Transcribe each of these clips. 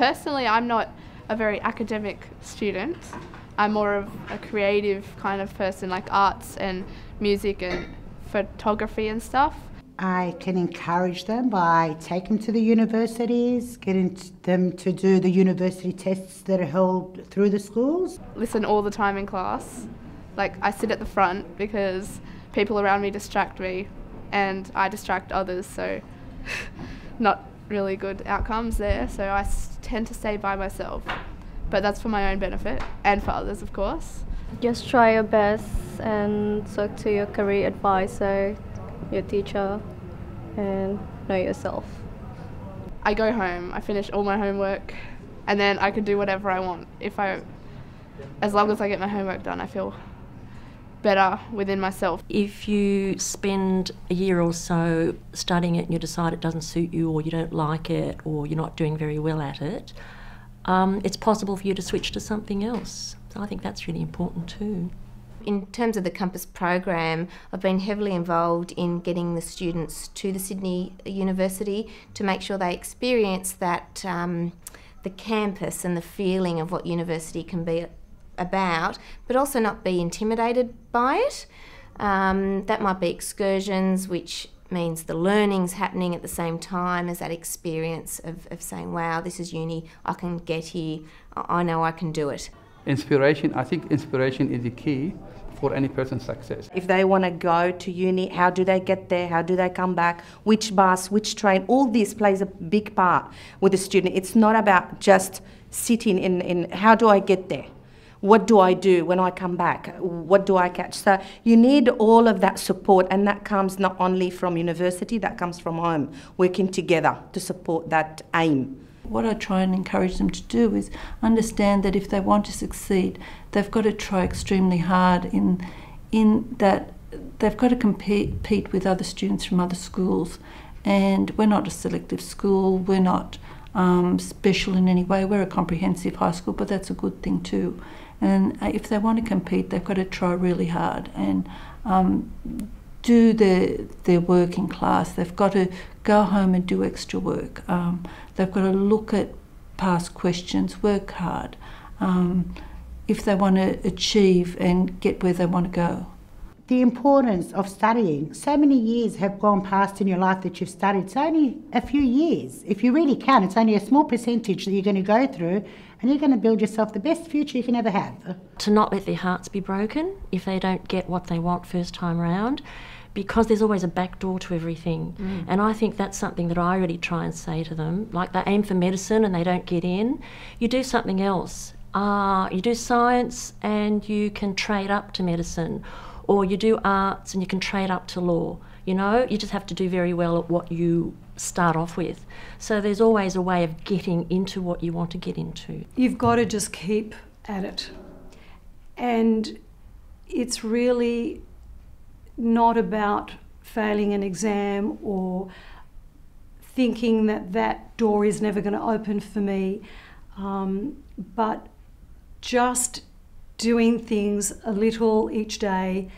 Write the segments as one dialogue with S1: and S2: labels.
S1: Personally, I'm not a very academic student. I'm more of a creative kind of person, like arts and music and photography and stuff.
S2: I can encourage them by taking them to the universities, getting them to do the university tests that are held through the schools.
S1: Listen all the time in class. Like, I sit at the front because people around me distract me and I distract others, so not really good outcomes there. So I tend to stay by myself, but that's for my own benefit and for others, of course.
S3: Just try your best and talk to your career advisor, your teacher, and know yourself.
S1: I go home, I finish all my homework, and then I can do whatever I want. As long as I get my homework done, I feel better within myself.
S4: If you spend a year or so studying it and you decide it doesn't suit you, or you don't like it, or you're not doing very well at it, it's possible for you to switch to something else. So I think that's really important too.
S5: In terms of the Compass program, I've been heavily involved in getting the students to the Sydney University to make sure they experience that the campus and the feeling of what university can be about, but also not be intimidated by it. That might be excursions, which means the learning's happening at the same time as that experience of saying, wow, this is uni, I can get here, I know I can do it.
S6: Inspiration, I think inspiration is the key for any person's success.
S7: If they want to go to uni, how do they get there? How do they come back? Which bus, which train? All this plays a big part with the student. It's not about just sitting in how do I get there? What do I do when I come back? What do I catch? So you need all of that support, and that comes not only from university, that comes from home, working together to support that aim.
S8: What I try and encourage them to do is understand that if they want to succeed, they've got to try extremely hard in that they've got to compete with other students from other schools. And we're not a selective school, we're not special in any way, we're a comprehensive high school, but that's a good thing too. And if they want to compete, they've got to try really hard and do their work in class. They've got to go home and do extra work. They've got to look at past questions, work hard, if they want to achieve and get where they want to go.
S2: The importance of studying. So many years have gone past in your life that you've studied. It's only a few years. If you really can, it's only a small percentage that you're going to go through, and you're going to build yourself the best future you can ever have.
S4: To not let their hearts be broken if they don't get what they want first time round, because there's always a back door to everything. And I think that's something that I really try and say to them. Like, they aim for medicine and they don't get in, you do something else. You do science and you can trade up to medicine, or you do arts and you can trade up to law. You know, you just have to do very well at what you start off with. So there's always a way of getting into what you want to get into.
S9: You've got to just keep at it. And it's really not about failing an exam or thinking that that door is never going to open for me, but just doing things a little each day,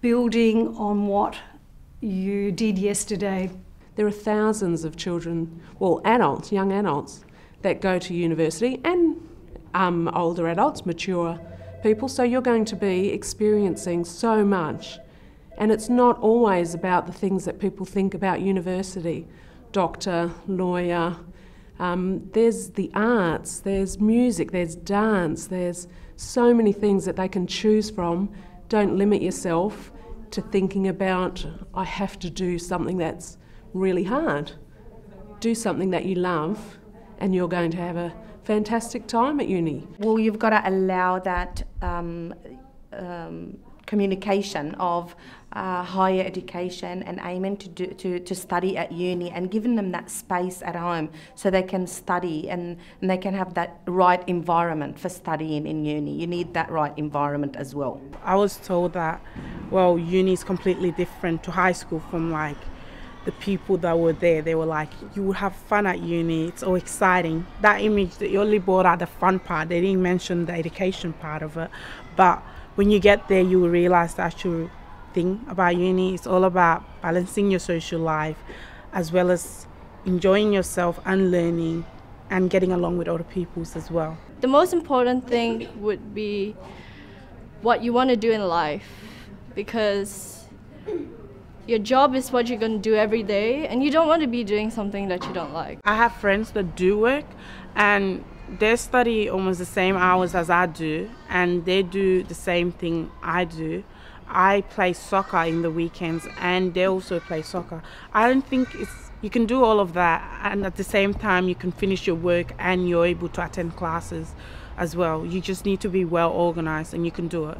S9: building on what you did yesterday.
S10: There are thousands of children, well, adults, young adults, that go to university, and older adults, mature people, so you're going to be experiencing so much. And it's not always about the things that people think about university. Doctor, lawyer, there's the arts, there's music, there's dance, there's so many things that they can choose from. Don't limit yourself to thinking about, I have to do something that's really hard. Do something that you love and you're going to have a fantastic time at uni.
S7: Well, you've got to allow that communication of higher education and aiming to study at uni, and giving them that space at home so they can study and they can have that right environment for studying in uni. You need that right environment as well.
S11: I was told that, well, uni is completely different to high school from like the people that were there. They were like, you will have fun at uni, it's all exciting. That image, they only brought out the fun part, they didn't mention the education part of it. But when you get there, you will realise the actual thing about uni. It's all about balancing your social life as well as enjoying yourself and learning and getting along with other peoples as well.
S3: The most important thing would be what you want to do in life, because your job is what you're going to do every day, and you don't want to be doing something that you don't like.
S11: I have friends that do work and they study almost the same hours as I do, and they do the same thing I do. I play soccer in the weekends and they also play soccer. I don't think you can do all of that and at the same time you can finish your work and you're able to attend classes as well. You just need to be well organized and you can do it.